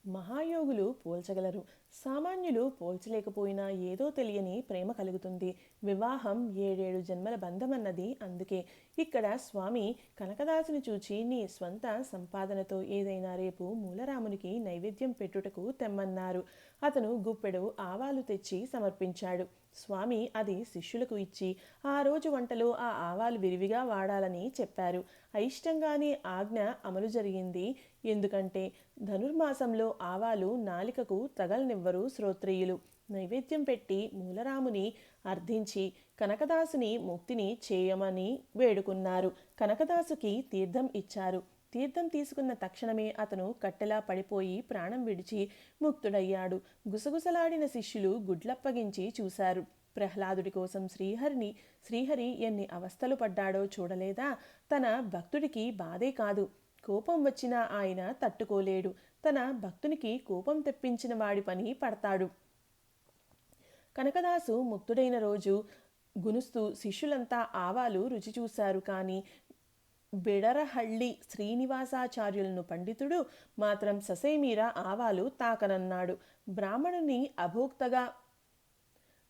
మహాయోగులు పోల్చగలరు. సామాన్యులు పోల్చలేకపోయినా ఏదో తెలియని ప్రేమ కలుగుతుంది. వివాహం 7 జన్మల బంధమన్నది అందుకే. ఇక్కడ స్వామి కనకదాసుని చూచి నీ స్వంత సంపాదనతో ఏదైనా రేపు మూలరామునికి నైవేద్యం పెట్టుటకు తెమ్మన్నారు. అతను గుప్పెడు ఆవాలు తెచ్చి సమర్పించాడు. స్వామి అది శిష్యులకు ఇచ్చి ఆ రోజు వంటలో ఆ ఆవాలు విరివిగా వాడాలని చెప్పారు. అయిష్టంగానే ఆజ్ఞ అమలు జరిగింది. ఎందుకంటే ధనుర్మాసంలో ఆవాలు నాలికకు తగలనివ్వరు శ్రోత్రియులు. నైవేద్యం పెట్టి మూలరాముని అర్థించి కనకదాసుని ముక్తిని చేయమని వేడుకున్నారు. కనకదాసుకి తీర్థం ఇచ్చారు. తీర్థం తీసుకున్న తక్షణమే అతను కట్టెలా పడిపోయి ప్రాణం విడిచి ముక్తుడయ్యాడు. గుసగుసలాడిన శిష్యులు గుడ్లప్పగించి చూశారు. ప్రహ్లాదుడి కోసం శ్రీహరి ఎన్ని అవస్థలు పడ్డాడో చూడలేదా? తన భక్తుడికి బాధే కాదు, కోపం వచ్చినా ఆయన తట్టుకోలేడు. తన భక్తునికి కోపం తెప్పించిన వాడి పని పడతాడు. కనకదాసు ముక్తుడైన రోజు గునుస్తూ శిష్యులంతా ఆవాలు రుచి చూశారు. కానీ బెడరహళ్ళి శ్రీనివాసాచార్యులను పండితుడు మాత్రం ససేమీరా ఆవాలు తాకనన్నాడు. బ్రాహ్మణుని అభోక్తగా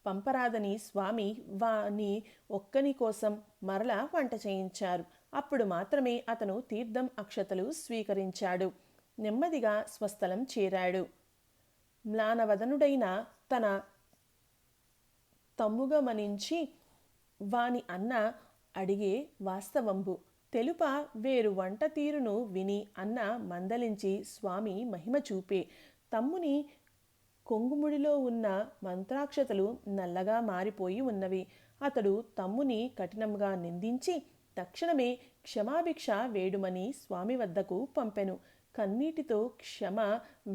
పంపరాదని స్వామి వాని ఒక్కని కోసం మరలా వంట చేయించారు. అప్పుడు మాత్రమే అతను తీర్థం అక్షతలు స్వీకరించాడు. నెమ్మదిగా స్వస్థలం చేరాడు. మ్లానవదనుడైన తన తమ్ముగమనించి వాని అన్న అడిగే వాస్తవంబు తెలుప వేరు వంట తీరును విని అన్న మందలించి స్వామి మహిమ చూపే. తమ్ముని కొంగుముడిలో ఉన్న మంత్రాక్షతలు నల్లగా మారిపోయి ఉన్నవి. అతడు తమ్ముని కఠినంగా నిందించి తక్షణమే క్షమాభిక్ష వేడుమని స్వామి వద్దకు పంపెను. కన్నీటితో క్షమ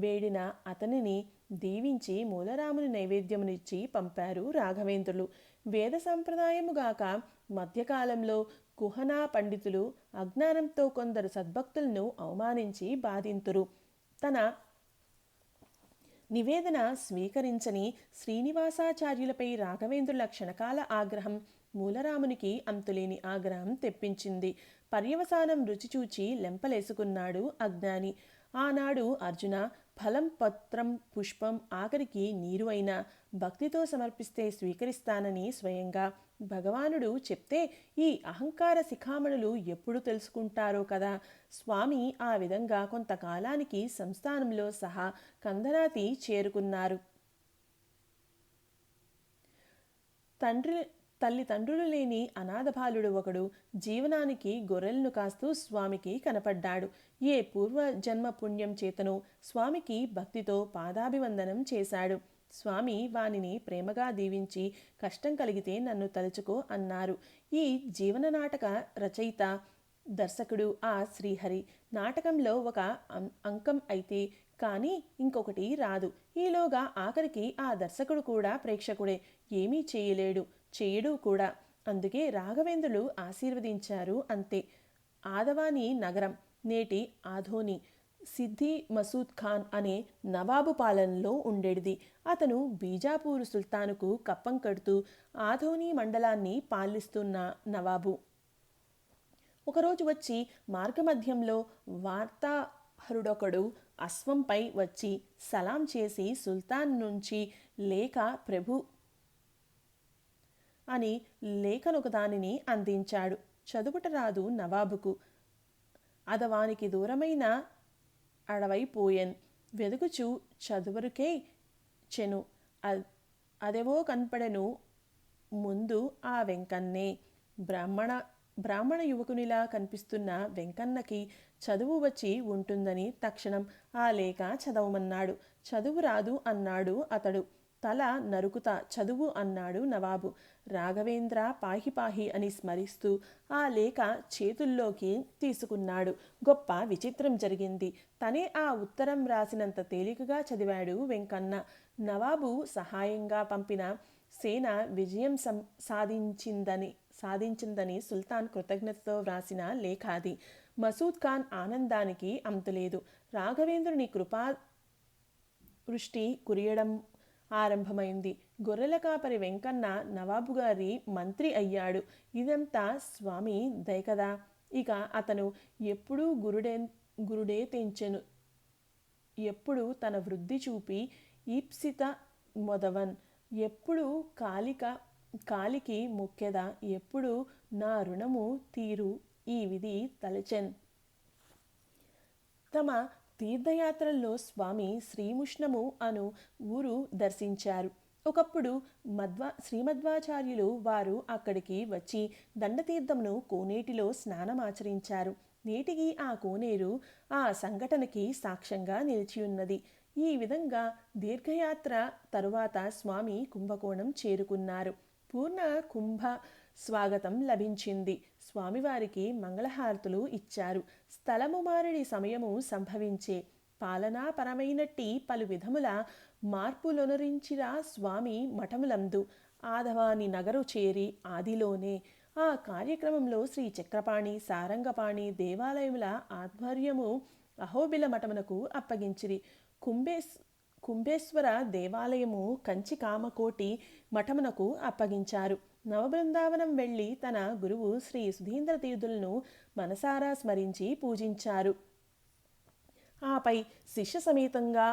వేడిన అతనిని దీవించి మూలరాముని నైవేద్యమునిచ్చి పంపారు రాఘవేంద్రులు. వేద సంప్రదాయముగాక మధ్యకాలంలో కుహనా పండితులు అజ్ఞానంతో కొందరు సద్భక్తులను అవమానించి బాధింతురు. తన నివేదన స్వీకరించని శ్రీనివాసాచార్యులపై రాఘవేంద్రుల క్షణకాల ఆగ్రహం మూలరామునికి అంతులేని ఆగ్రహం తెప్పించింది. పర్యవసానం రుచిచూచి లెంపలేసుకున్నాడు అజ్ఞాని. ఆనాడు అర్జున, ఫలం పత్రం పుష్పం ఆఖరికి నీరు అయినా భక్తితో సమర్పిస్తే స్వీకరిస్తానని స్వయంగా భగవానుడు చెప్తే ఈ అహంకార శిఖామణులు ఎప్పుడు తెలుసుకుంటారో కదా. స్వామి ఆ విధంగా కొంతకాలానికి సంస్థానంలో సహా కందనాతి చేరుకున్నారు. తల్లిదండ్రులు లేని అనాథ బాలుడు ఒకడు జీవనానికి గొర్రెలను కాస్తూ స్వామికి కనపడ్డాడు. ఏ పూర్వజన్మ పుణ్యం చేతనో స్వామికి భక్తితో పాదాభివందనం చేశాడు. స్వామి వానిని ప్రేమగా దీవించి కష్టం కలిగితే నన్ను తలుచుకో అన్నారు. ఈ జీవన నాటక రచయిత దర్శకుడు ఆ శ్రీహరి. నాటకంలో ఒక అంకం అయితే కానీ ఇంకొకటి రాదు. ఈలోగా ఆఖరికి ఆ దర్శకుడు కూడా ప్రేక్షకుడే, ఏమీ చేయడు కూడా. అందుకే రాఘవేంద్రులు ఆశీర్వదించారు అంతే. ఆదవాని నగరం నేటి ఆధోని సిద్ధి మసూద్ ఖాన్ అనే నవాబు పాలనలో ఉండేది. అతను బీజాపూరు సుల్తానుకు కప్పం కడుతూ ఆధోని మండలాన్ని పాలిస్తున్న నవాబు. ఒకరోజు వచ్చి మార్గమధ్యంలో వార్తాహరుడొకడు అశ్వంపై వచ్చి సలాం చేసి సుల్తాన్ నుంచి లేఖ ప్రభు అని లేఖనొక దానిని అందించాడు. చదువుట రాదు నవాబుకు. అదవానికి దూరమైన అడవైపోయెన్. వెదుకుచు చదువరుకై చెను. అదెవో కనపడెను ముందు ఆ వెంకన్నే. బ్రాహ్మణ యువకునిలా కనిపిస్తున్న వెంకన్నకి చదువు వచ్చి ఉంటుందని తక్షణం ఆ లేఖ చదవమన్నాడు. చదువు రాదు అన్నాడు అతడు. తల నరుకుతా చదువు అన్నాడు నవాబు. రాఘవేంద్ర పాహి పాహి అని స్మరిస్తూ ఆ లేఖ చేతుల్లోకి తీసుకున్నాడు. గొప్ప విచిత్రం జరిగింది. తనే ఆ ఉత్తరం రాసినంత తేలికగా చదివాడు వెంకన్న. నవాబు సహాయంగా పంపిన సేన విజయం సాధించిందని సుల్తాన్ కృతజ్ఞతతో వ్రాసిన లేఖ అది. మసూద్ ఖాన్ ఆనందానికి అంతులేదు. రాఘవేంద్రుని కృపా వృష్టి కురియడం ఆరంభమైంది. గొర్రెల కాపరి వెంకన్న నవాబు గారి మంత్రి అయ్యాడు. ఇదంతా స్వామి దయకదా. ఇక అతను ఎప్పుడూ గురుడే తెంచెను. ఎప్పుడు తన వృద్ధి చూపి ఈప్సిత మొదవన్ ఎప్పుడు కాలికి ముఖ్యద ఎప్పుడు నా రుణము తీరు ఈ విధి తలచెన్. తమ తీర్థయాత్రల్లో స్వామి శ్రీముష్ణము అను ఊరు దర్శించారు. ఒకప్పుడు శ్రీమధ్వాచార్యులు వారు అక్కడికి వచ్చి దండతీర్థమును కోనేటిలో స్నానమాచరించారు. నేటికి ఆ కోనేరు ఆ సంఘటనకి సాక్ష్యంగా నిలిచియున్నది. ఈ విధంగా దీర్ఘయాత్ర తరువాత స్వామి కుంభకోణం చేరుకున్నారు. పూర్ణ కుంభ స్వాగతం లభించింది. స్వామివారికి మంగళహారతులు ఇచ్చారు. స్థలము మారడి సమయము సంభవించే పాలనాపరమైనట్టి పలు విధముల మార్పులొనరించిరా స్వామి మఠములందు ఆదవాని నగరు చేరి ఆదిలోనే ఆ కార్యక్రమంలో శ్రీ చక్రపాణి సారంగపాణి దేవాలయముల ఆధ్వర్యము అహోబిల మఠమునకు అప్పగించిరి. కుంభేశ్వర దేవాలయము కంచి కామకోటి మఠమునకు అప్పగించారు. నవబృందావనం వెళ్ళి తన గురువు శ్రీ సుధీంద్ర తీర్థులను మనసారా స్మరించి పూజించారు. ఆపై శిష్య సమేతంగా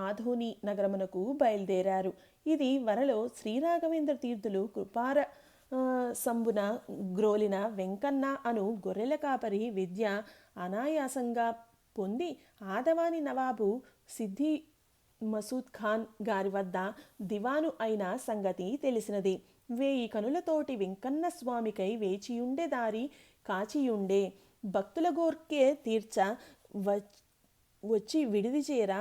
ఆధోని నగరమునకు బయలుదేరారు. ఇది వరలో శ్రీరాఘవేంద్ర తీర్థులు కృపార సంబున గ్రోలిన వెంకన్న అను గొర్రెల కాపరి విద్య అనాయాసంగా పొంది ఆదవాని నవాబు సిద్ధి మసూద్ ఖాన్ గారి వద్ద దివాను అయిన సంగతి తెలిసినది. 1000 కనులతోటి వెంకన్న స్వామికై వేచియుండే దారి కాచియుండే భక్తుల గోర్కె తీర్చ వచ్చి విడిది చేర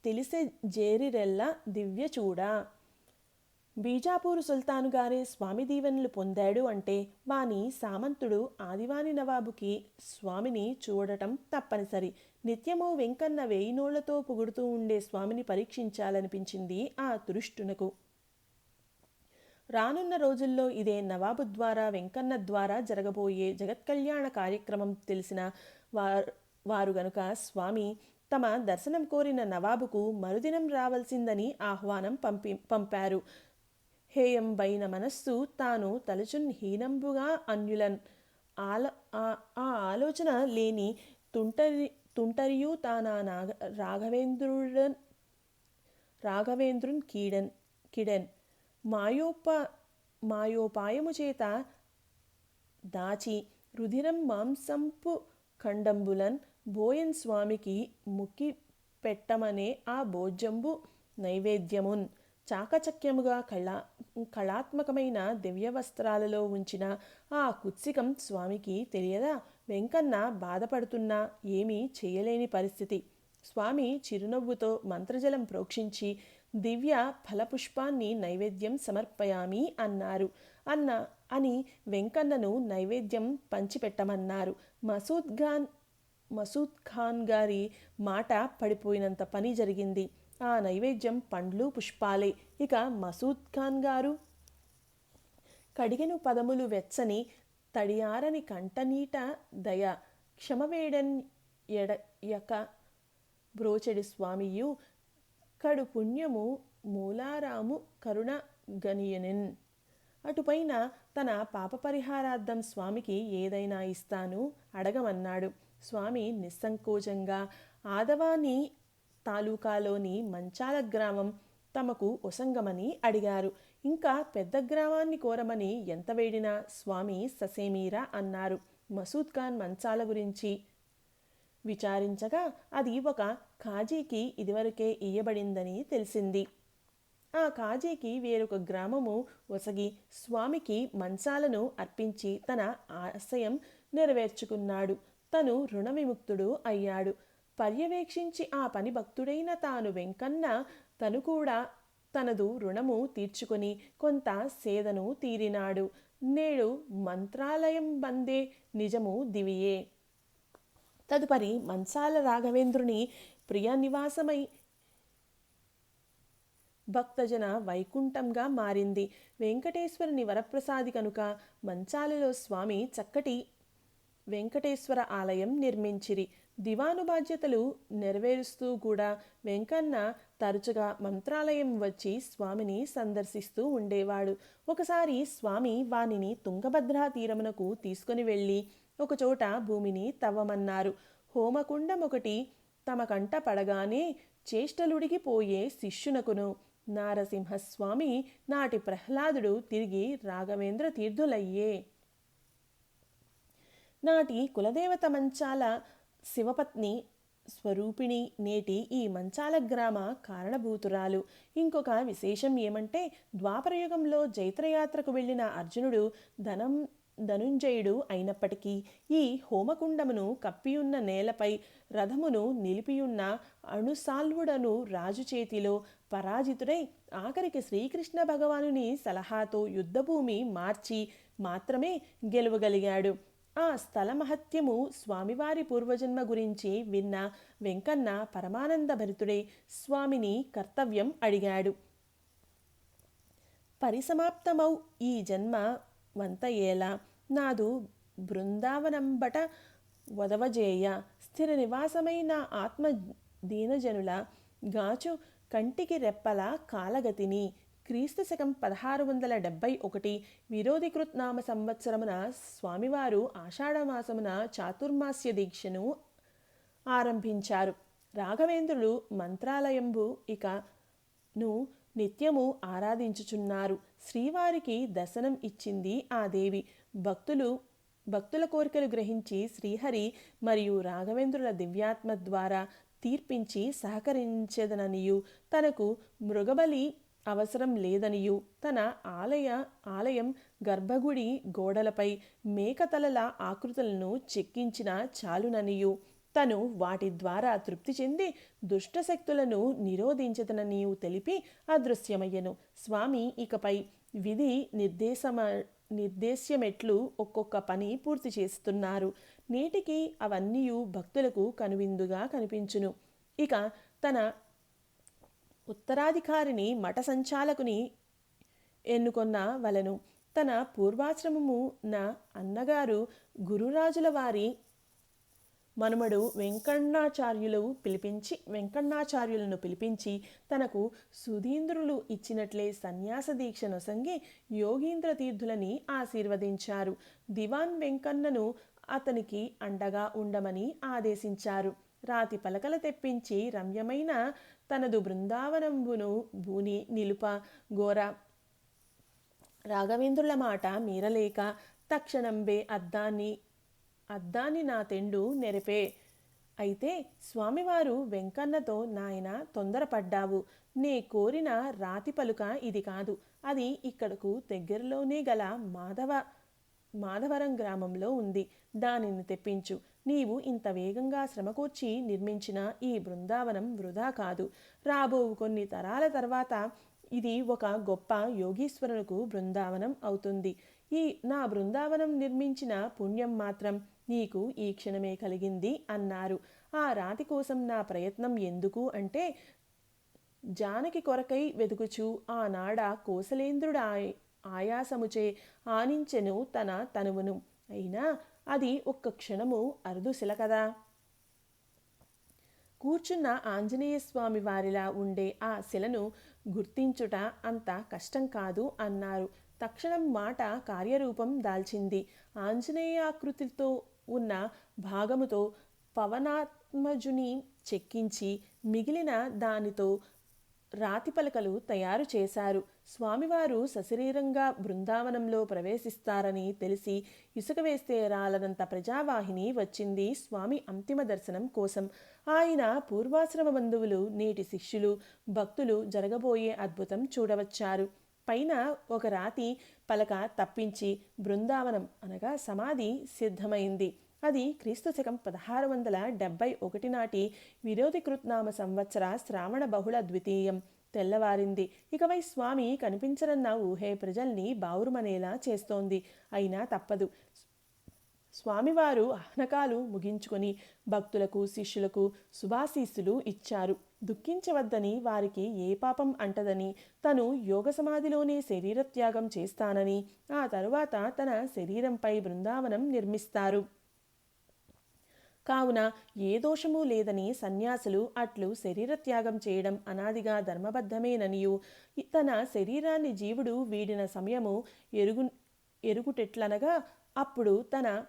తెలిసే జేరిరెల్ల దివ్య చూడ. బీజాపూరు సుల్తాను గారే స్వామి దీవెనలు పొందాడు అంటే వాని సామంతుడు ఆదివాని నవాబుకి స్వామిని చూడటం తప్పనిసరి. నిత్యము వెంకన్న 1000 నోళ్లతో పొగుడుతూ ఉండే స్వామిని పరీక్షించాలనిపించింది ఆ తురుష్టునకు. రానున్న రోజుల్లో ఇదే నవాబు ద్వారా వెంకన్న ద్వారా జరగబోయే జగత్కళ్యాణ కార్యక్రమం తెలిసిన వారు గనుక స్వామి తమ దర్శనం కోరిన నవాబుకు మరుదినం రావాల్సిందని ఆహ్వానం పంపారు. హేయంబైన మనస్సు తాను తలుచున్ హీనంబుగా అన్యులన్ ఆ ఆలోచన లేని తుంటరియు తానా రాఘవేంద్రున్ కిడెన్ మాయోపాయము చేత దాచి రుధిరం మాంసంపు ఖండంబులన్ బోయన్ స్వామికి ముక్కి పెట్టమనే ఆ భోజ్యంబు నైవేద్యమున్ చాకచక్యముగా కళాత్మకమైన దివ్య వస్త్రాలలో ఉంచిన ఆ కుత్సికం స్వామికి తెలియదా? వెంకన్న బాధపడుతున్నా ఏమీ చేయలేని పరిస్థితి. స్వామి చిరునవ్వుతో మంత్రజలం ప్రోక్షించి దివ్య ఫలపుష్పాన్ని నైవేద్యం సమర్పయామి అన్నారు. అని వెంకన్నను నైవేద్యం పంచిపెట్టమన్నారు. మసూద్ ఖాన్ గారి మాట పడిపోయినంత పని జరిగింది. ఆ నైవేద్యం పండ్లు పుష్పాలే. ఇక మసూద్ ఖాన్ గారు కడిగెను పదములు వెచ్చని తడియారని కంటనీట దయ క్షమవేడన్ ఎడయక బ్రోచెడి స్వామియు కడు పుణ్యము మూలారాము కరుణ గనియనిన్. అటుపైన తన పాప పరిహారార్థం స్వామికి ఏదైనా ఇస్తాను అడగమన్నాడు. స్వామి నిస్సంకోచంగా ఆదవాని తాలూకాలోని మంచాల గ్రామం తమకు ఒసంగమని అడిగారు. ఇంకా పెద్ద గ్రామాన్ని కోరమని ఎంత వేడినా స్వామి ససేమీరా అన్నారు. మసూద్ ఖాన్ మంచాల గురించి విచారించగా అది ఒక ఖాజీకి ఇదివరకే ఇయ్యబడిందని తెలిసింది. ఆ ఖాజీకి వేరొక గ్రామము ఒసగి స్వామికి మంచాలను అర్పించి తన ఆశయం నెరవేర్చుకున్నాడు. తను రుణ విముక్తుడు అయ్యాడు. పర్యవేక్షించి ఆ పని భక్తుడైన తాను వెంకన్న తను కూడా తనదు రుణము తీర్చుకొని కొంత సేదను తీరినాడు. నేడు మంత్రాలయం బందే నిజము దివియే. తదుపరి మంచాల రాఘవేంద్రుని ప్రియ నివాసమై భక్తజన వైకుంఠంగా మారింది. వెంకటేశ్వరుని వరప్రసాది కనుక మంచాలలో స్వామి చక్కటి వెంకటేశ్వర ఆలయం నిర్మించిరి. దివాను బాధ్యతలు నెరవేరుస్తూ కూడా వెంకన్న తరచుగా మంత్రాలయం వచ్చి స్వామిని సందర్శిస్తూ ఉండేవాడు. ఒకసారి స్వామి వానిని తుంగభద్రా తీరమునకు తీసుకుని వెళ్ళి ఒకచోట భూమిని తవ్వమన్నారు. హోమకుండం ఒకటి తమ కంట పడగానే చేష్టలుడిగిపోయే శిష్యునకును నారసింహస్వామి నాటి ప్రహ్లాదుడు తిరిగి రాఘవేంద్ర తీర్థులయ్యే. నాటి కులదేవత మంచాల శివపత్ని స్వరూపిణి నేటి ఈ మంచాల గ్రామ కారణభూతురాలు. ఇంకొక విశేషం ఏమంటే ద్వాపరయుగంలో జైత్రయాత్రకు వెళ్ళిన అర్జునుడు ధనుంజయుడు అయినప్పటికీ ఈ హోమకుండమును కప్పియున్న నేలపై రథమును నిలిపియున్న అణుసాల్వుడను రాజు చేతిలో పరాజితుడై ఆఖరికి శ్రీకృష్ణ భగవానుని సలహాతో యుద్ధభూమి మార్చి మాత్రమే గెలవగలిగాడు. ఆ స్థల మహత్యము స్వామివారి పూర్వజన్మ గురించి విన్న వెంకన్న పరమానంద భరితుడే స్వామిని కర్తవ్యం అడిగాడు. పరిసమాప్తమౌ ఈ జన్మ వంత ఏల నాదు బృందావనంబట వదవజేయ స్థిర నివాసమైన ఆత్మ దీనజనుల గాచు కంటికి రెప్పల కాలగతిని. క్రీస్తు శకం 1671 విరోధికృత్ నామ సంవత్సరమున స్వామివారు ఆషాఢమాసమున చాతుర్మాస్య దీక్షను ఆరంభించారు. రాఘవేంద్రులు మంత్రాలయంబు ఇకను నిత్యము ఆరాధించుచున్నారు. శ్రీవారికి దర్శనం ఇచ్చింది ఆ దేవి. భక్తుల కోరికలు గ్రహించి శ్రీహరి మరియు రాఘవేంద్రుల దివ్యాత్మ ద్వారా తీర్పించి సహకరించేదననియు తనకు మృగబలి అవసరం లేదనియు తన ఆలయం గర్భగుడి గోడలపై మేకతలల ఆకృతులను చెక్కించిన చాలుననియు తను వాటి ద్వారా తృప్తి చెంది దుష్టశక్తులను నిరోధించదననియు తెలిపి అదృశ్యమయ్యను. స్వామి ఇకపై విధి నిర్దేశ్యమెట్లు ఒక్కొక్క పని పూర్తి చేస్తున్నారు. నేటికి అవన్నీయు భక్తులకు కనువిందుగా కనిపించును. ఇక తన ఉత్తరాధికారిని మఠ సంచాలకుని ఎన్నుకొన్న వలను తన పూర్వాశ్రమము నా అన్నగారు గురురాజుల వారి మనుమడు వెంకన్నాచార్యులను పిలిపించి తనకు సుధీంద్రులు ఇచ్చినట్లే సన్యాస దీక్ష నొసంగి యోగీంద్ర తీర్థులని ఆశీర్వదించారు. దివాన్ వెంకన్నను అతనికి అండగా ఉండమని ఆదేశించారు. రాతి పలకల తెప్పించి రమ్యమైన తనదు బృందావనంబును భూని నిలుప గోర రాఘవేంద్రుల మాట మీరలేక తక్షణంబే అద్దాన్ని నా తెండు నెరపే. అయితే స్వామివారు వెంకన్నతో నాయన తొందరపడ్డావు. నే కోరిన రాతి పలుక ఇది కాదు. అది ఇక్కడకు దగ్గరలోనే గల మాధవరం గ్రామంలో ఉంది. దానిని తెప్పించు. నీవు ఇంత వేగంగా శ్రమకూర్చి నిర్మించిన ఈ బృందావనం వృధా కాదు. రాబోవు కొన్ని తరాల తర్వాత ఇది ఒక గొప్ప యోగీశ్వరునికి బృందావనం అవుతుంది. నా బృందావనం నిర్మించిన పుణ్యం మాత్రం నీకు ఈ క్షణమే కలిగింది అన్నారు. ఆ రాతి కోసం నా ప్రయత్నం ఎందుకు అంటే జానకి కొరకై వెతుకుచు ఆనాడ కోసలేంద్రుడు ఆయాసముచే ఆనించెను తన తనువును. అయినా అది ఒక్క క్షణము అరుదుశిల కదా. కూర్చున్న ఆంజనేయ స్వామి వారిలా ఉండే ఆ శిలను గుర్తించుట అంత కష్టం కాదు అన్నారు. తక్షణం మాట కార్యరూపం దాల్చింది. ఆంజనేయాకృతితో ఉన్న భాగముతో పవనాత్మజుని చెక్కించి మిగిలిన దానితో రాతి పలకలు తయారు చేశారు. స్వామివారు సశరీరంగా బృందావనంలో ప్రవేశిస్తారని తెలిసి ఇసుక వేస్తే రాలనంత ప్రజావాహిని వచ్చింది స్వామి అంతిమ దర్శనం కోసం. ఆయన పూర్వాశ్రమ బంధువులు, నేటి శిష్యులు, భక్తులు జరగబోయే అద్భుతం చూడవచ్చారు. పైన ఒక రాతి పలక తప్పించి బృందావనం అనగా సమాధి సిద్ధమైంది. అది క్రీస్తు శకం 1671 నాటి విరోధికృత్నామ సంవత్సర శ్రావణ బహుళ ద్వితీయం. తెల్లవారింది. ఇకపై స్వామి కనిపించరన్న ఊహే ప్రజల్ని బావురుమనేలా చేస్తోంది. అయినా తప్పదు. స్వామివారు ఆహ్నకాలు ముగించుకొని భక్తులకు, శిష్యులకు శుభాశీస్సులు ఇచ్చారు. దుఃఖించవద్దని, వారికి ఏ పాపం అంటదని, తను యోగ సమాధిలోనే శరీరత్యాగం చేస్తానని, ఆ తరువాత తన శరీరంపై బృందావనం నిర్మిస్తారు. కావున ఏ దోషము లేదని సన్యాసులు అట్లు శరీరత్యాగం చేయడం అనాదిగా ధర్మబద్ధమేననియు, తన శరీరాన్ని జీవుడు వీడిన సమయము ఎరుగుటెట్లనగా అప్పుడు తన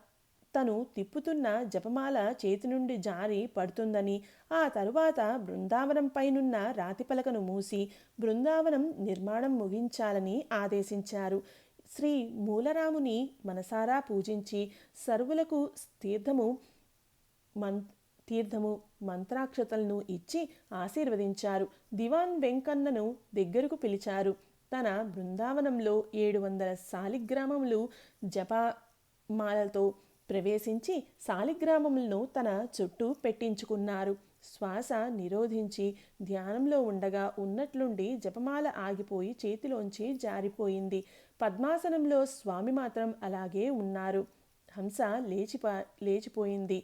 తను తిప్పుతున్న జపమాల చేతి నుండి జారి పడుతుందని, ఆ తరువాత బృందావనంపైనున్న రాతిపలకను మూసి బృందావనం నిర్మాణం ముగించాలని ఆదేశించారు. శ్రీ మూలరాముని మనసారా పూజించి సర్వులకు తీర్థము మంత్రాక్షతలను ఇచ్చి ఆశీర్వదించారు. దివాన్ వెంకన్నను దగ్గరకు పిలిచారు. తన బృందావనంలో 700 శాలిగ్రామములు జపమాలతో ప్రవేశించి శాలిగ్రామములను తన చుట్టూ పెట్టించుకున్నారు. శ్వాస నిరోధించి ధ్యానంలో ఉండగా ఉన్నట్లుండి జపమాల ఆగిపోయి చేతిలోంచి జారిపోయింది. పద్మాసనంలో స్వామి మాత్రం అలాగే ఉన్నారు. హంస లేచిపోయింది.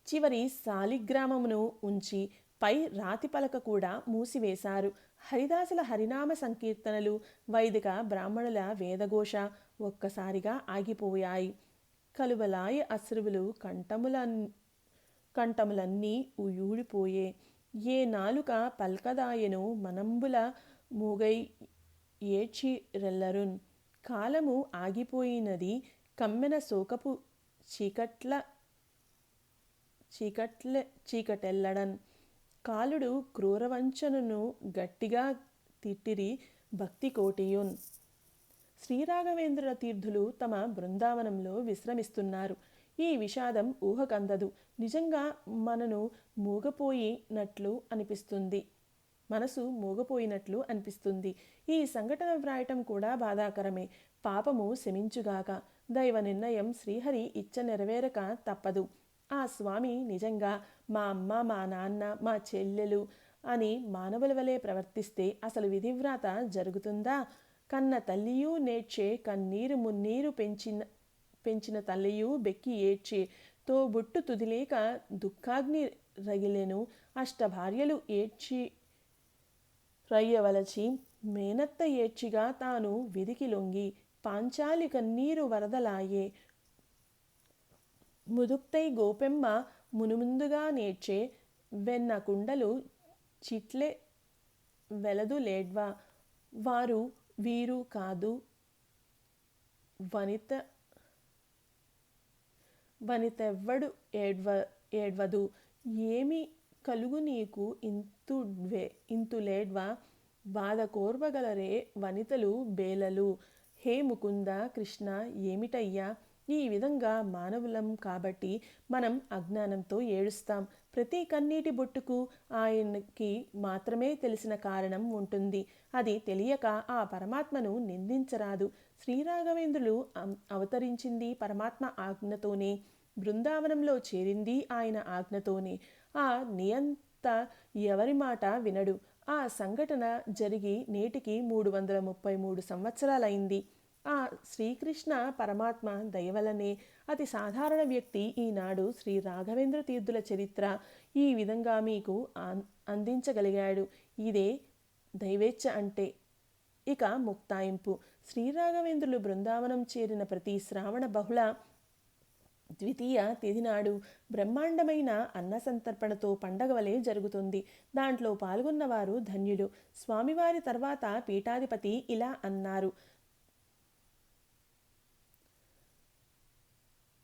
చివరి శాలిగ్రామమును ఉంచి పై రాతి పలక కూడా మూసివేశారు. హరిదాసుల హరినామ సంకీర్తనలు, వైదిక బ్రాహ్మణుల వేదఘోష ఒక్కసారిగా ఆగిపోయాయి. కలువలాయ అశ్రువులు కంఠములన్నీ ఊడిపోయే. ఏ నాలుక పల్కదాయను మనంబుల మూగై ఏడ్చి రెల్లరున్. కాలము ఆగిపోయినది కమ్మెన శోకపు చీకటెల్లడన్. కాలుడు క్రూరవంచనను గట్టిగా తిట్టిరి భక్తి కోటియున్. శ్రీరాఘవేంద్ర తీర్థులు తమ బృందావనంలో విశ్రమిస్తున్నారు. ఈ విషాదం ఊహకందదు. నిజంగా మనసు మూగపోయినట్లు అనిపిస్తుంది. ఈ సంఘటన వ్రాయటం కూడా బాధాకరమే. పాపము శమించుగాక. దైవ నిర్ణయం శ్రీహరి ఇచ్చ నెరవేరక తప్పదు. ఆ స్వామి నిజంగా మా అమ్మ, మా నాన్న, మా చెల్లెలు అని మానవుల వలె ప్రవర్తిస్తే అసలు విధివ్రాత జరుగుతుందా? కన్న తల్లియూ నేర్చే, కన్నీరు మున్నీరు పెంచిన తల్లియూ బెక్కి ఏడ్చే. తోబుట్టు తుదిలేక దుఃఖాగ్ని రగిలెను. అష్టభార్యలు ఏడ్చి రయ్యవలచి, మేనత్త ఏడ్చిగా తాను విధికి లొంగి, పాంచాలి కన్నీరు వరదలాయే. ముదుక్తై గోపెమ్మ మునుముందుగా నేర్చే, వెన్న కుండలు చిట్లె వెలదు లేడ్వా. వీరు కాదు వనితెవ్వడు ఏడ్వదు. ఏమి కలుగు నీకు ఇంతులేడ్వా. బాధ కోర్వగలరే వనితలు బేలలు. హే ముకుంద కృష్ణ ఏమిటయ్యా. ఈ విధంగా మానవులం కాబట్టి మనం అజ్ఞానంతో ఏడుస్తాం. ప్రతి కన్నీటి బొట్టుకు ఆయనకి మాత్రమే తెలిసిన కారణం ఉంటుంది. అది తెలియక ఆ పరమాత్మను నిందించరాదు. శ్రీరాఘవేంద్రులు అవతరించింది పరమాత్మ ఆజ్ఞతోనే. బృందావనంలో చేరింది ఆయన ఆజ్ఞతోనే. ఆ నియంత ఎవరి మాట వినడు. ఆ సంఘటన జరిగి నేటికి 333 సంవత్సరాలైంది. ఆ శ్రీకృష్ణ పరమాత్మ దయవలనే అతి సాధారణ వ్యక్తి ఈనాడు శ్రీ రాఘవేంద్ర తీర్థుల చరిత్ర ఈ విధంగా మీకు అందించగలిగాడు. ఇదే దైవేచ్ఛ అంటే. ఇక ముక్తాయింపు. శ్రీరాఘవేంద్రులు బృందావనం చేరిన ప్రతి శ్రావణ బహుళ ద్వితీయ తిథి నాడు బ్రహ్మాండమైన అన్న సంతర్పణతో పండగ వలె జరుగుతుంది. దాంట్లో పాల్గొన్నవారు ధన్యులు. స్వామివారి తర్వాత పీఠాధిపతి ఇలా అన్నారు: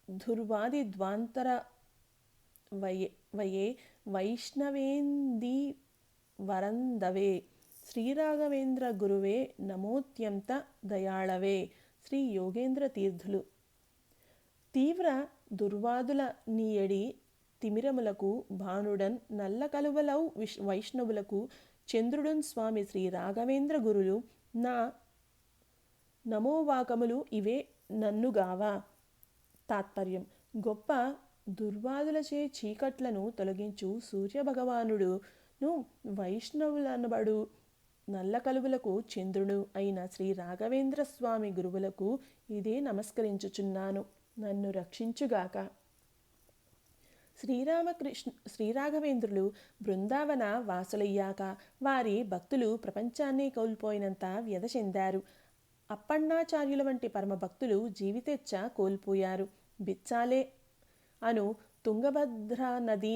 ధుర్వాది ద్వాంతర వయే వైష్ణవేంది వరందవే. శ్రీరాఘవేంద్ర గురువే నమోత్యంత దయాళవే. శ్రీ యోగేంద్ర తీర్థులు. తీవ్ర దుర్వాదుల నీయడి తిమిరములకు భానుడన్ నల్ల కలువలౌ వైష్ణవులకు చంద్రుడున్ స్వామి శ్రీ రాఘవేంద్ర గురులు. నా నమోవాకములు ఇవే నన్నుగావా. తాత్పర్యం: గొప్ప దుర్వాదులచే చీకట్లను తొలగించు సూర్యభగవానుడును, వైష్ణవులనబడు నల్ల కలువులకు చంద్రుడు అయిన శ్రీ రాఘవేంద్ర స్వామి గురువులకు ఇదే నమస్కరించుచున్నాను. నన్ను రక్షించుగాక. శ్రీరాఘవేంద్రులు బృందావన వాసులయ్యాక వారి భక్తులు ప్రపంచాన్ని కోల్పోయినంత వ్యధ చెందారు. అప్పన్నాచార్యుల వంటి పరమభక్తులు జీవితేచ్ఛ కోల్పోయారు. బిచ్చాలే అను తుంగభద్ర నదీ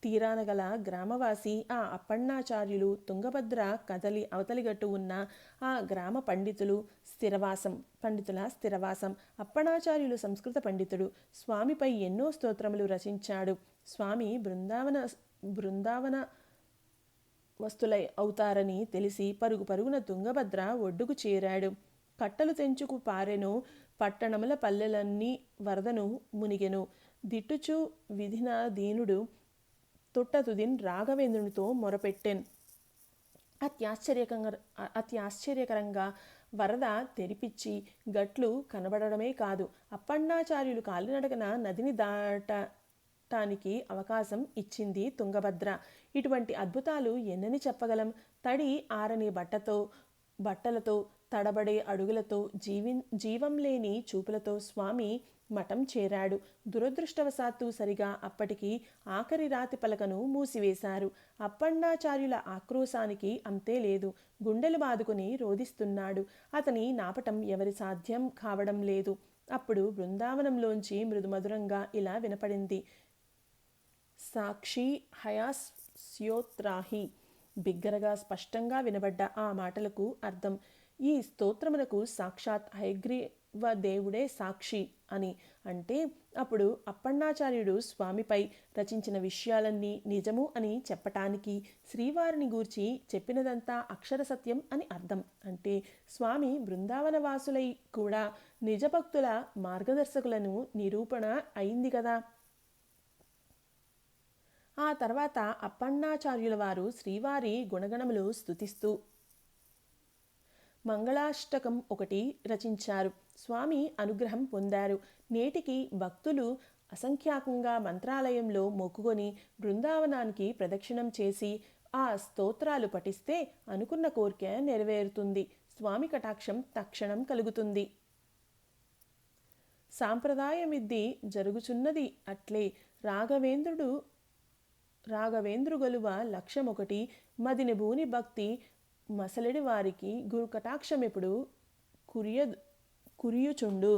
తీరాన గల గ్రామవాసి ఆ అప్పణ్ణాచార్యులు, తుంగభద్ర కదలి అవతలిగట్టు ఉన్న ఆ గ్రామ పండితుల స్థిరవాసం. అప్పణాచార్యులు సంస్కృత పండితుడు. స్వామిపై ఎన్నో స్తోత్రములు రచించాడు. స్వామి బృందావన వస్తులై అవుతారని తెలిసి పరుగు పరుగున తుంగభద్ర ఒడ్డుకు చేరాడు. కట్టలు తెంచుకు పారెను, పట్టణముల పల్లెలన్నీ వరదను మునిగెను. దిట్టుచు విధిన దీనుడు తొట్టతుదిన్ రాఘవేంద్రునితో మొరపెట్టెన్. అత్యాశ్చర్యకరంగా వరద తెరిపిచ్చి గట్లు కనబడమే కాదు, అప్పణ్ణాచార్యులు కాలినడకన నదిని దాటటానికి అవకాశం ఇచ్చింది తుంగభద్ర. ఇటువంటి అద్భుతాలు ఎన్నని చెప్పగలం? తడి ఆరని బట్టలతో తడబడే అడుగులతో జీవం లేని చూపులతో స్వామి మఠం చేరాడు. దురదృష్టవశాత్తు సరిగా అప్పటికి ఆఖరి రాతి పలకను మూసివేశారు. అప్పణ్ణాచార్యుల ఆక్రోశానికి అంతే లేదు. గుండెలు బాదుకుని రోదిస్తున్నాడు. అతని నాపటం ఎవరి సాధ్యం కావడం లేదు. అప్పుడు బృందావనంలోంచి మృదుమధురంగా ఇలా వినపడింది: సాక్షి హయాస్యోత్రాహి. బిగ్గరగా స్పష్టంగా వినబడ్డ ఆ మాటలకు అర్థం, ఈ స్తోత్రమునకు సాక్షాత్ హయగ్రీవదేవుడే సాక్షి అని. అంటే అప్పుడు అప్పణ్ణాచార్యుడు స్వామిపై రచించిన విషయాలన్నీ నిజము అని చెప్పటానికి, శ్రీవారిని గూర్చి చెప్పినదంతా అక్షర సత్యం అని అర్థం. అంటే స్వామి బృందావన వాసులై కూడా నిజభక్తుల మార్గదర్శకులను నిరూపణ అయింది కదా. ఆ తర్వాత అప్పణ్ణాచార్యుల వారు శ్రీవారి గుణగణములు స్తుతిస్తూ మంగళాష్టకం ఒకటి రచించారు. స్వామి అనుగ్రహం పొందారు. నేటికి భక్తులు అసంఖ్యాకంగా మంత్రాలయంలో మొక్కుకొని బృందావనానికి ప్రదక్షిణం చేసి ఆ స్తోత్రాలు పఠిస్తే అనుకున్న కోరిక నెరవేరుతుంది. స్వామి కటాక్షం తక్షణం కలుగుతుంది. సాంప్రదాయమిద్ది జరుగుచున్నది అట్లే. రాఘవేంద్రుగలువ లక్ష్యమొకటి మదిని భూని భక్తి మసలడి వారికి గురు కటాక్షమెప్పుడు కురియుచుండు.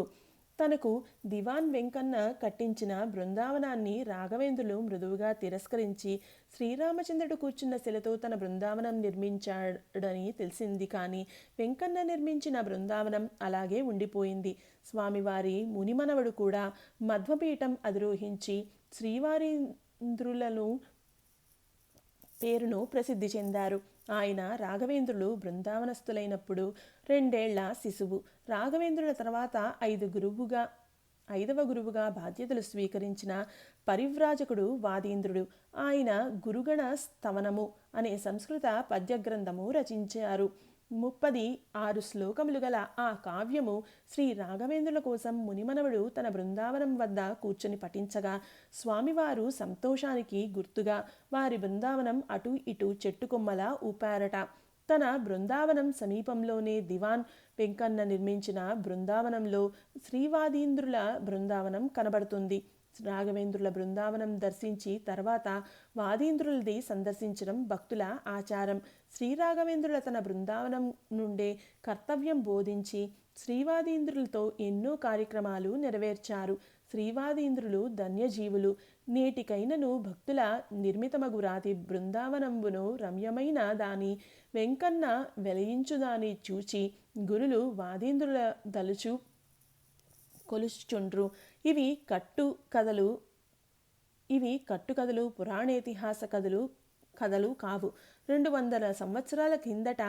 తనకు దివాన్ వెంకన్న కట్టించిన బృందావనాన్ని రాఘవేంద్రులు మృదువుగా తిరస్కరించి శ్రీరామచంద్రుడు కూర్చున్న శిలతో తన బృందావనం నిర్మించాడని తెలిసింది. కానీ వెంకన్న నిర్మించిన బృందావనం అలాగే ఉండిపోయింది. స్వామివారి మునిమనవడు కూడా మధ్వపీఠం అధిరోహించి శ్రీవారీంద్రులను పేరును ప్రసిద్ధి చెందారు. ఆయన రాఘవేంద్రులు బృందావనస్థులైనప్పుడు 2 ఏళ్ల శిశువు. రాఘవేంద్రుల తర్వాత 5వ గురువుగా బాధ్యతలు స్వీకరించిన పరివ్రాజకుడు వాదీంద్రుడు. ఆయన గురుగణ స్తవనము అనే సంస్కృత పద్యగ్రంథము రచించారు. 36 శ్లోకములు గల ఆ కావ్యము శ్రీ రాఘవేంద్రుల కోసం మునిమనవడు తన బృందావనం వద్ద కూర్చొని పఠించగా స్వామివారు సంతోషానికి గుర్తుగా వారి బృందావనం అటు ఇటు చెట్టుకొమ్మలా ఊపారట. తన బృందావనం సమీపంలోనే దివాన్ వెంకన్న నిర్మించిన బృందావనంలో శ్రీవాదీంద్రుల బృందావనం కనబడుతుంది. రాఘవేంద్రుల బృందావనం దర్శించి తర్వాత వాదీంద్రులది సందర్శించడం భక్తుల ఆచారం. శ్రీరాఘవేంద్రుల తన బృందావనం నుండే కర్తవ్యం బోధించి శ్రీవాదీంద్రులతో ఎన్నో కార్యక్రమాలు నెరవేర్చారు. శ్రీవాదీంద్రులు ధన్యజీవులు. నేటికైనను భక్తుల నిర్మితమగు రాతి బృందావనంబును రమ్యమైన దాని వెంకన్న వెలయించుదాని చూచి గురులు వాదీంద్రుల దలుచు కొలుచుచుండ్రు. ఇవి కట్టుకథలు, పురాణేతిహాస కథలు కావు. 200 సంవత్సరాల కిందట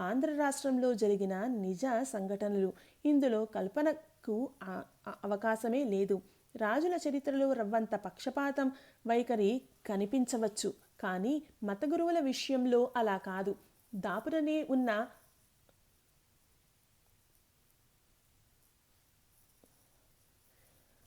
ఆంధ్ర రాష్ట్రంలో జరిగిన నిజ సంఘటనలు. ఇందులో కల్పనకు అవకాశమే లేదు. రాజుల చరిత్రలో రవ్వంత పక్షపాతం వైఖరి కనిపించవచ్చు. కానీ మత గురువుల విషయంలో అలా కాదు. దాపురనే ఉన్న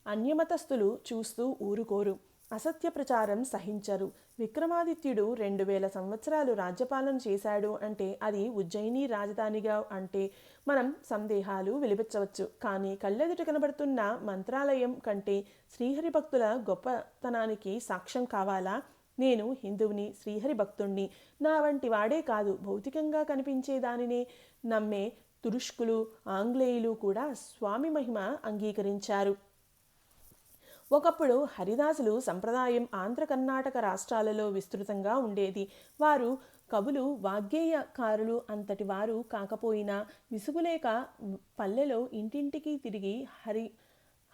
అన్యమతస్థులు చూస్తూ ఊరుకోరు. అసత్య ప్రచారం సహించరు. విక్రమాదిత్యుడు 2000 సంవత్సరాలు రాజ్యపాలన చేశాడు అంటే అది ఉజ్జయిని రాజధానిగా అంటే మనం సందేహాలు వెలిపించవచ్చు. కానీ కళ్ళెదుట కనబడుతున్న మంత్రాలయం కంటే శ్రీహరి భక్తుల గొప్పతనానికి సాక్ష్యం కావాలా? నేను హిందువుని, శ్రీహరి భక్తుణ్ణి. నా వంటి వాడే కాదు, భౌతికంగా కనిపించే దానినే నమ్మే తురుష్కులు, ఆంగ్లేయులు కూడా స్వామి మహిమ అంగీకరించారు. ఒకప్పుడు హరిదాసులు సంప్రదాయం ఆంధ్ర కర్ణాటక రాష్ట్రాలలో విస్తృతంగా ఉండేది. వారు కవులు వాగ్గేయకారులు అంతటి వారు కాకపోయినా విసుగులేక పల్లెలో ఇంటింటికి తిరిగి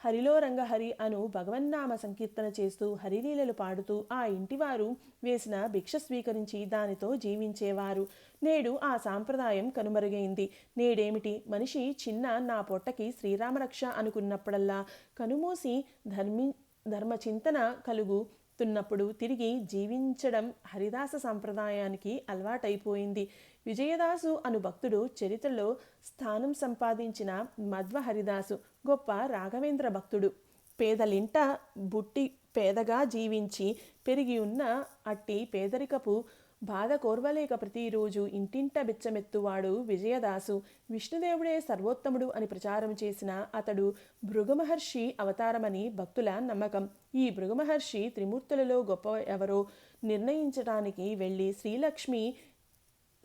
హరిలో రంగహరి అను భగవన్నామ సంకీర్తన చేస్తూ హరిలీలలు పాడుతూ ఆ ఇంటివారు వేసిన భిక్ష స్వీకరించి దానితో జీవించేవారు. నేడు ఆ సాంప్రదాయం కనుమరుగైంది. నేడేమిటి, మనిషి చిన్న నా పొట్టకి శ్రీరామరక్ష అనుకున్నప్పుడల్లా కనుమూసి ధర్మచింతన కలుగుతున్నప్పుడు తిరిగి జీవించడం హరిదాస సంప్రదాయానికి అలవాటైపోయింది. విజయదాసు అను భక్తుడు చరిత్రలో స్థానం సంపాదించిన మధ్వ హరిదాసు గొప్ప రాఘవేంద్ర భక్తుడు. పేదలింట బుట్టి పేదగా జీవించి పెరిగి ఉన్న అట్టి పేదరికపు బాధ కోర్వలేక ప్రతిరోజు ఇంటింట బిచ్చమెత్తువాడు విజయదాసు. విష్ణుదేవుడే సర్వోత్తముడు అని ప్రచారం చేసిన అతడు భృగుమహర్షి అవతారమని భక్తుల నమ్మకం. ఈ భృగుమహర్షి త్రిమూర్తులలో గొప్ప ఎవరో నిర్ణయించడానికి వెళ్ళి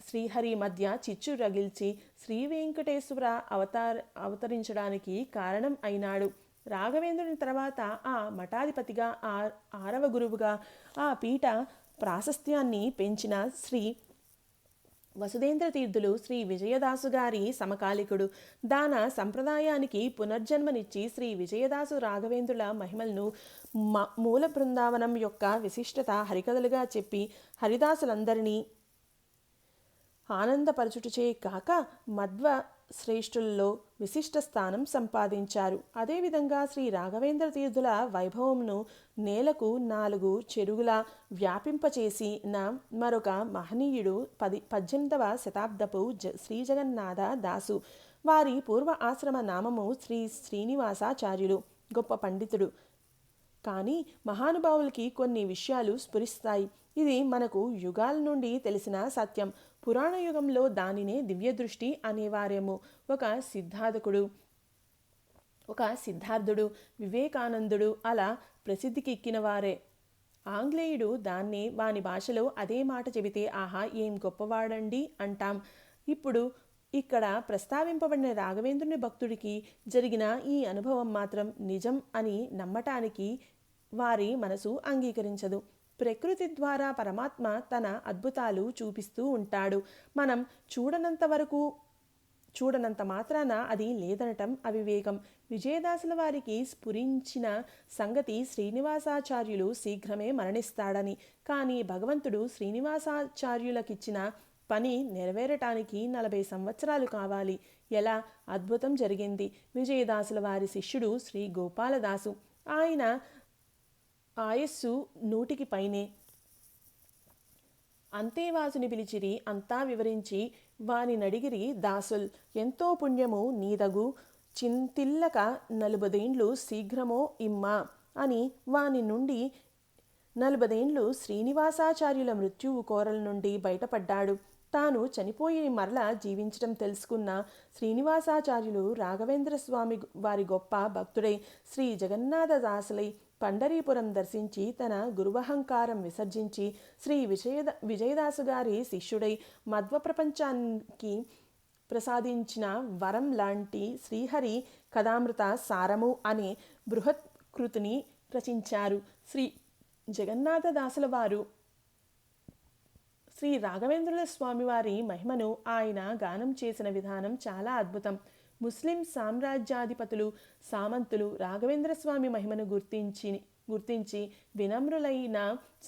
శ్రీహరి మధ్య చిచ్చు రగిల్చి శ్రీ వెంకటేశ్వర అవతరించడానికి కారణం అయినాడు. రాఘవేంద్రుని తర్వాత ఆ మఠాధిపతిగా ఆరవ గురువుగా ఆ పీఠ ప్రాశస్త్యాన్ని పెంచిన శ్రీ వసుదేంద్ర తీర్థులు శ్రీ విజయదాసు గారి సమకాలికుడు. దాన సంప్రదాయానికి పునర్జన్మనిచ్చి శ్రీ విజయదాసు రాఘవేంద్రుల మహిమలను మూల బృందావనం యొక్క విశిష్టత హరికథలుగా చెప్పి హరిదాసులందరినీ ఆనందపరచుటచే కాక మధ్వ శ్రేష్ఠుల్లో విశిష్ట స్థానం సంపాదించారు. అదేవిధంగా శ్రీ రాఘవేంద్ర తీర్థుల వైభవమును నేలకు 4 చెరుగులా వ్యాపింపచేసిన మరొక మహనీయుడు 18వ శతాబ్దపు శ్రీ జగన్నాథ దాసు. వారి పూర్వ ఆశ్రమ నామము శ్రీ శ్రీనివాసాచార్యులు. గొప్ప పండితుడు. కానీ మహానుభావులకి కొన్ని విషయాలు స్ఫురిస్తాయి. ఇది మనకు యుగాల నుండి తెలిసిన సత్యం. పురాణ యుగంలో దానినే దివ్యదృష్టి అనేవారేమో. ఒక సిద్ధార్థుడు, వివేకానందుడు అలా ప్రసిద్ధికెక్కిన వారే. ఆంగ్లేయుడు దాన్నే వాని భాషలో అదే మాట చెబితే ఆహా ఏం గొప్పవాడండి అంటాం. ఇప్పుడు ఇక్కడ ప్రస్తావింపబడిన రాఘవేంద్రుని భక్తుడికి జరిగిన ఈ అనుభవం మాత్రం నిజం అని నమ్మటానికి వారి మనసు అంగీకరించదు. ప్రకృతి ద్వారా పరమాత్మ తన అద్భుతాలు చూపిస్తూ ఉంటాడు. మనం చూడనంత మాత్రాన అది లేదనటం అవివేకం. విజయదాసుల వారికి స్ఫురించిన సంగతి శ్రీనివాసాచార్యులు శీఘ్రమే మరణిస్తాడని. కానీ భగవంతుడు శ్రీనివాసాచార్యులకిచ్చిన పని నెరవేరటానికి 40 సంవత్సరాలు కావాలి. ఎలా? అద్భుతం జరిగింది. విజయదాసుల వారి శిష్యుడు శ్రీ గోపాలదాసు. ఆయన ఆయస్సు 100కి పైనే. అంతేవాసుని పిలిచిరి, అంతా వివరించి వాని నడిగిరి దాసుల్. ఎంతో పుణ్యము నీదగు చింతిల్లక 40 శీఘ్రమో ఇమ్మా అని వాని నుండి 40 శ్రీనివాసాచార్యుల మృత్యువు కోరల నుండి బయటపడ్డాడు. తాను చనిపోయి మరలా జీవించడం తెలుసుకున్న శ్రీనివాసాచార్యులు రాఘవేంద్ర స్వామి వారి గొప్ప భక్తుడై శ్రీ జగన్నాథ దాసులై పండరీపురం దర్శించి తన గురువహంకారం విసర్జించి శ్రీ విజయదాసు గారి శిష్యుడై మధ్వ ప్రపంచానికి ప్రసాదించిన వరం లాంటి శ్రీహరి కథామృత సారము అనే బృహత్ కృతిని రచించారు. శ్రీ జగన్నాథ దాసుల వారు శ్రీ రాఘవేంద్రుల స్వామివారి మహిమను ఆయన గానం చేసిన విధానం చాలా అద్భుతం. ముస్లిం సామ్రాజ్యాధిపతులు, సామంతులు రాఘవేంద్ర స్వామి మహిమను గుర్తించి వినమ్రులైన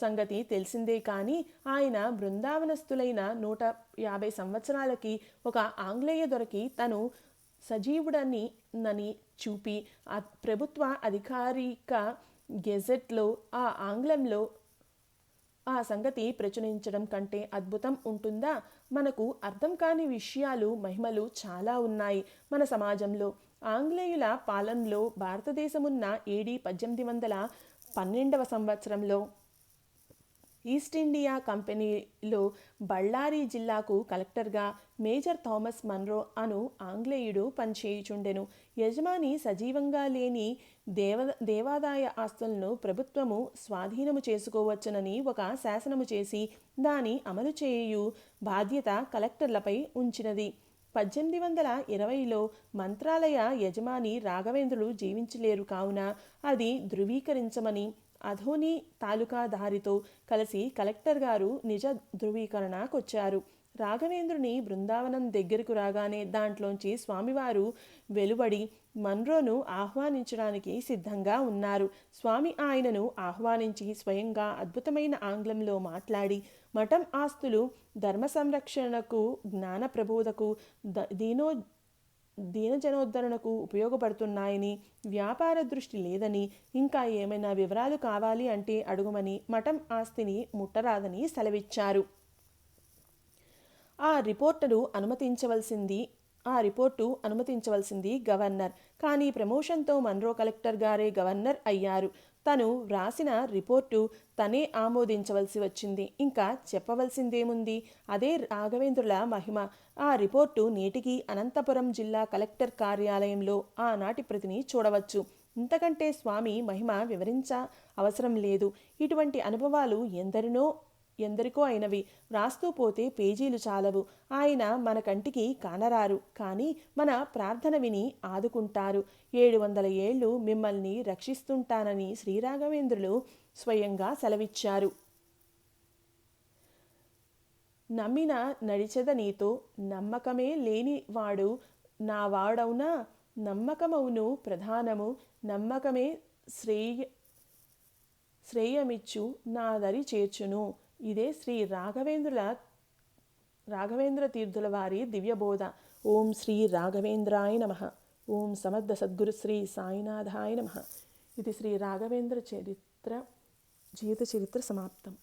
సంగతి తెలిసిందే. కానీ ఆయన బృందావనస్థులైన 150 సంవత్సరాలకి ఒక ఆంగ్లేయ దొరికి తను సజీవుడని చూపి ప్రభుత్వ అధికారిక గెజెట్లో ఆ ఆంగ్లంలో ఆ సంగతి ప్రచురించడం కంటే అద్భుతం ఉంటుందా? మనకు అర్థం కాని విషయాలు, మహిమలు చాలా ఉన్నాయి మన సమాజంలో. ఆంగ్లేయుల పాలనలో భారతదేశమున్న ఏడి 1812వ సంవత్సరంలో ఈస్ట్ ఇండియా కంపెనీలో బళ్ళారి జిల్లాకు కలెక్టర్గా మేజర్ థామస్ మన్రో అను ఆంగ్లేయుడు పనిచేయుచుండెను. యజమాని సజీవంగా లేని దేవాదాయ ఆస్తులను ప్రభుత్వము స్వాధీనము చేసుకోవచ్చునని ఒక శాసనము చేసి దాని అమలు చేయు బాధ్యత కలెక్టర్లపై ఉంచినది. 1820లో మంత్రాలయ యజమాని రాఘవేంద్రులు జీవించలేరు కావున అది ధృవీకరించమని అధోని తాలూకాదారితో కలిసి కలెక్టర్ గారు నిజ ధృవీకరణకొచ్చారు. రాఘవేంద్రుని బృందావనం దగ్గరకు రాగానే దాంట్లోంచి స్వామివారు వెలువడి మన్రోను ఆహ్వానించడానికి సిద్ధంగా ఉన్నారు. స్వామి ఆయనను ఆహ్వానించి స్వయంగా అద్భుతమైన ఆంగ్లంలో మాట్లాడి మఠం ఆస్తులు ధర్మ సంరక్షణకు, జ్ఞాన ప్రబోధకు, దీనజనోద్ధరణకు ఉపయోగపడుతున్నాయని, వ్యాపార దృష్టి లేదని, ఇంకా ఏమైనా వివరాలు కావాలి అంటే అడుగుమని, మఠం ఆస్తిని ముట్టరాదని సెలవిచ్చారు. ఆ రిపోర్టు అనుమతించవలసింది గవర్నర్. కానీ ప్రమోషన్తో మన్రో కలెక్టర్ గారే గవర్నర్ అయ్యారు. తను వ్రాసిన రిపోర్టు తనే ఆమోదించవలసి వచ్చింది. ఇంకా చెప్పవలసిందేముంది? అదే రాఘవేంద్రుల మహిమ. ఆ రిపోర్టు నేటికి అనంతపురం జిల్లా కలెక్టర్ కార్యాలయంలో ఆనాటి ప్రతిని చూడవచ్చు. ఇంతకంటే స్వామి మహిమ వివరించ అవసరం లేదు. ఇటువంటి అనుభవాలు ఎందరికో అయినవి. వ్రాస్తూ పోతే పేజీలు చాలవు. ఆయన మన కంటికి కానరారు, కానీ మన ప్రార్థన విని ఆదుకుంటారు. 700 ఏళ్ళు మిమ్మల్ని రక్షిస్తుంటానని శ్రీరాఘవేంద్రులు స్వయంగా సెలవిచ్చారు. నమ్మిన నడిచెద నీతో, నమ్మకమే లేని వాడు నా వాడవునా, నమ్మకమవును ప్రధానము, నమ్మకమే శ్రేయమిచ్చు నా దరి చేర్చును. ఇదే శ్రీ రాఘవేంద్ర తీర్థుల వారి దివ్యబోధ. ఓం శ్రీ రాఘవేంద్రాయ నమః. ఓం సమర్థ సద్గురు శ్రీ సాయినాథాయ నమః. ఇది శ్రీ రాఘవేంద్ర జీవిత చరిత్ర సమాప్తం.